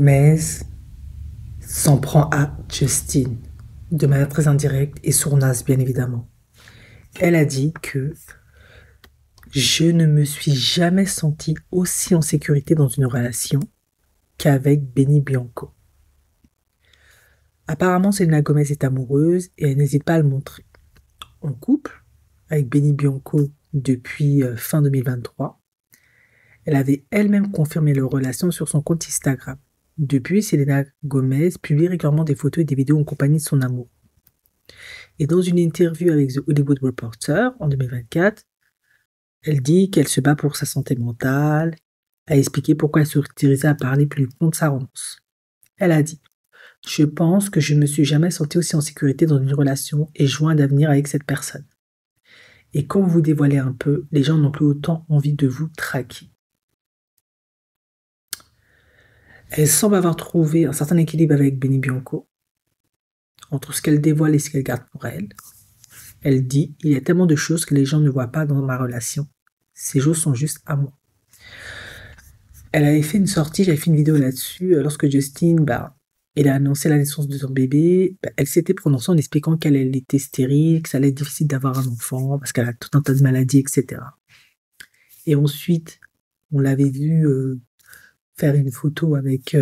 Gomez s'en prend à Justin de manière très indirecte et sournoise, bien évidemment. Elle a dit que je ne me suis jamais sentie aussi en sécurité dans une relation qu'avec Benny Bianco. Apparemment, Selena Gomez est amoureuse et elle n'hésite pas à le montrer. En couple avec Benny Bianco depuis fin 2023. Elle avait elle-même confirmé leur relation sur son compte Instagram. Depuis, Selena Gomez publie régulièrement des photos et des vidéos en compagnie de son amour. Et dans une interview avec The Hollywood Reporter en 2024, elle dit qu'elle se bat pour sa santé mentale, a expliqué pourquoi elle se autorisait à parler publiquement de sa romance. Elle a dit « Je pense que je ne me suis jamais sentie aussi en sécurité dans une relation et je vois un avenir avec cette personne. Et quand vous dévoilez un peu, les gens n'ont plus autant envie de vous traquer. » Elle semble avoir trouvé un certain équilibre avec Benny Bianco, entre ce qu'elle dévoile et ce qu'elle garde pour elle. Elle dit « Il y a tellement de choses que les gens ne voient pas dans ma relation. Ces choses sont juste à moi. » Elle avait fait une sortie, j'avais fait une vidéo là-dessus, lorsque Justin, il a annoncé la naissance de son bébé, elle s'était prononcée en expliquant qu'elle était stérile, que ça allait être difficile d'avoir un enfant, parce qu'elle a tout un tas de maladies, etc. Et ensuite, on l'avait vu faire une photo avec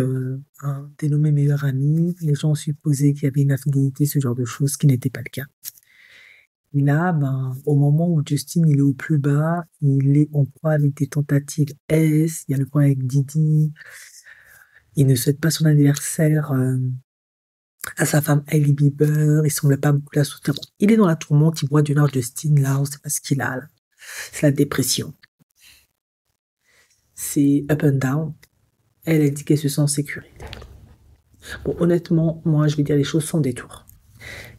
un dénommé meilleur ami. Les gens ont supposé qu'il y avait une infidélité, ce genre de choses, ce qui n'était pas le cas. Et là, au moment où Justin il est au plus bas, il est en proie avec des tentatives S, il y a le problème avec Didi, il ne souhaite pas son anniversaire à sa femme Hailey Bieber, il semble pas beaucoup la soutenir. Bon, il est dans la tourmente, il boit du nord Justin, là, on sait pas ce qu'il a, là. C'est la dépression. C'est up and down. Elle dit qu'elle se sent en sécurité. Bon, honnêtement, moi, je vais dire les choses sans détour.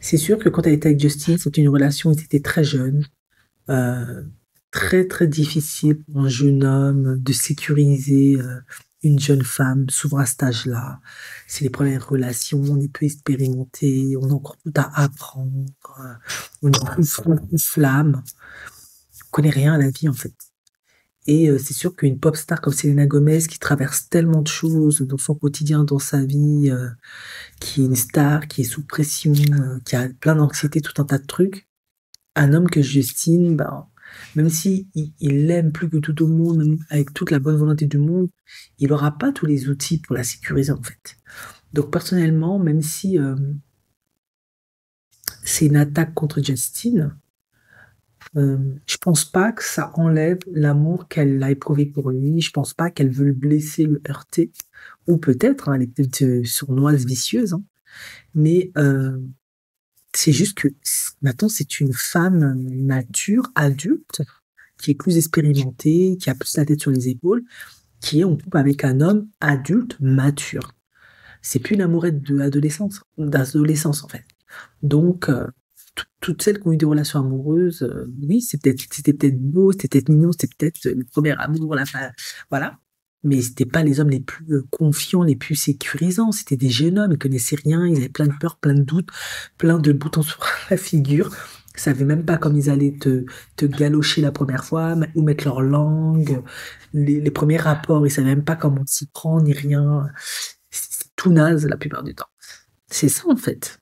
C'est sûr que quand elle était avec Justin, c'était une relation où ils étaient très jeunes, très très difficile pour un jeune homme de sécuriser une jeune femme, souvent à cet âge-là. C'est les premières relations, on est peu expérimenté, on a encore tout à apprendre, on est plus fou, plus flamme, on connaît rien à la vie en fait. Et c'est sûr qu'une pop star comme Selena Gomez, qui traverse tellement de choses dans son quotidien, dans sa vie, qui est une star, qui est sous pression, qui a plein d'anxiété, tout un tas de trucs, un homme que Justin, même si il l'aime plus que tout au monde, même avec toute la bonne volonté du monde, il n'aura pas tous les outils pour la sécuriser en fait. Donc personnellement, même si c'est une attaque contre Justin, je pense pas que ça enlève l'amour qu'elle a éprouvé pour lui. Je pense pas qu'elle veut le blesser, le heurter. Ou peut-être, elle est peut-être sournoise, vicieuse. Hein. Mais c'est juste que maintenant, c'est une femme mature, adulte, qui est plus expérimentée, qui a plus la tête sur les épaules, qui est en couple avec un homme adulte, mature. C'est plus une amourette d'adolescence en fait. Donc, toutes celles qui ont eu des relations amoureuses, oui, c'était peut-être beau, c'était peut-être mignon, c'était peut-être le premier amour, voilà. Mais c'était pas les hommes les plus confiants, les plus sécurisants. C'était des jeunes hommes, ils connaissaient rien, ils avaient plein de peurs, plein de doutes, plein de boutons sur la figure. Ils savaient même pas comment ils allaient te galocher la première fois, où mettre leur langue, les premiers rapports, ils savaient même pas comment s'y prendre, ni rien. C'est tout naze la plupart du temps. C'est ça en fait.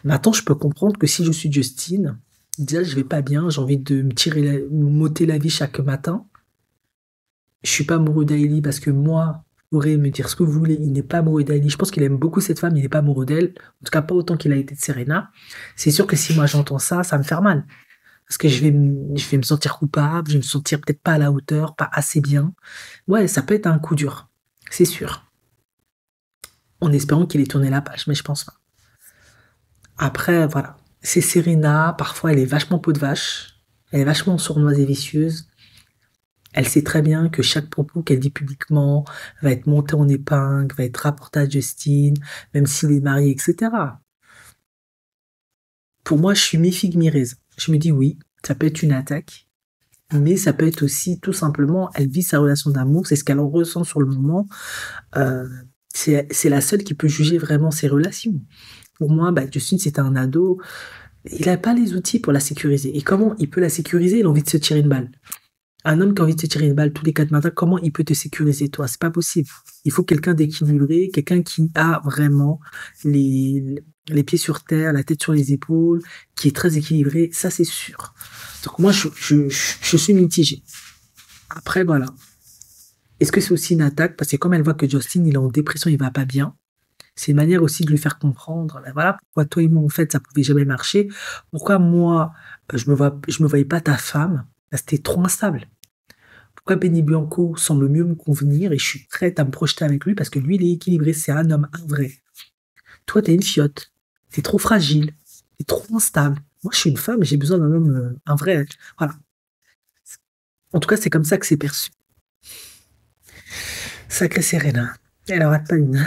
Maintenant, je peux comprendre que si je suis Justine, déjà je vais pas bien, j'ai envie de me m'ôter la vie chaque matin. Je suis pas amoureux d'Hailey parce que moi, vous pourrez me dire ce que vous voulez, il n'est pas amoureux d'Hailey. Je pense qu'il aime beaucoup cette femme, il n'est pas amoureux d'elle. En tout cas, pas autant qu'il a été de Serena. C'est sûr que si moi j'entends ça, ça me fait mal. Parce que je vais me sentir coupable, je vais me sentir peut-être pas à la hauteur, pas assez bien. Ouais, ça peut être un coup dur. C'est sûr. En espérant qu'il ait tourné la page, mais je pense pas. Après, voilà. C'est Serena, parfois elle est vachement peau de vache, elle est vachement sournoise et vicieuse. Elle sait très bien que chaque propos qu'elle dit publiquement va être monté en épingle, va être rapporté à Justin, même s'il est marié, etc. Pour moi, je suis mi-figue, mi-raisin. Je me dis oui, ça peut être une attaque, mais ça peut être aussi tout simplement, elle vit sa relation d'amour, c'est ce qu'elle en ressent sur le moment. C'est la seule qui peut juger vraiment ses relations. Pour moi, Justin, c'était un ado, il n'a pas les outils pour la sécuriser. Et comment il peut la sécuriser? Il a envie de se tirer une balle. Un homme qui a envie de te tirer une balle tous les 4 matins, comment il peut te sécuriser toi? C'est pas possible. Il faut quelqu'un d'équilibré, quelqu'un qui a vraiment les pieds sur terre, la tête sur les épaules, qui est très équilibré, ça c'est sûr. Donc moi je suis mitigé. Après voilà. Est-ce que c'est aussi une attaque? Parce que comme elle voit que Justin il est en dépression, il va pas bien, c'est une manière aussi de lui faire comprendre, ben voilà pourquoi toi et moi en fait ça pouvait jamais marcher, pourquoi moi je me voyais pas ta femme, parce que t'es trop instable. Pourquoi Benny Blanco semble mieux me convenir et je suis prête à me projeter avec lui parce que lui, il est équilibré, c'est un homme, un vrai. Toi, t'es une fiotte, t'es trop fragile, t'es trop instable. Moi, je suis une femme et j'ai besoin d'un homme, un vrai. Voilà. En tout cas, c'est comme ça que c'est perçu. Sacrée Serena. Elle en rate pas une.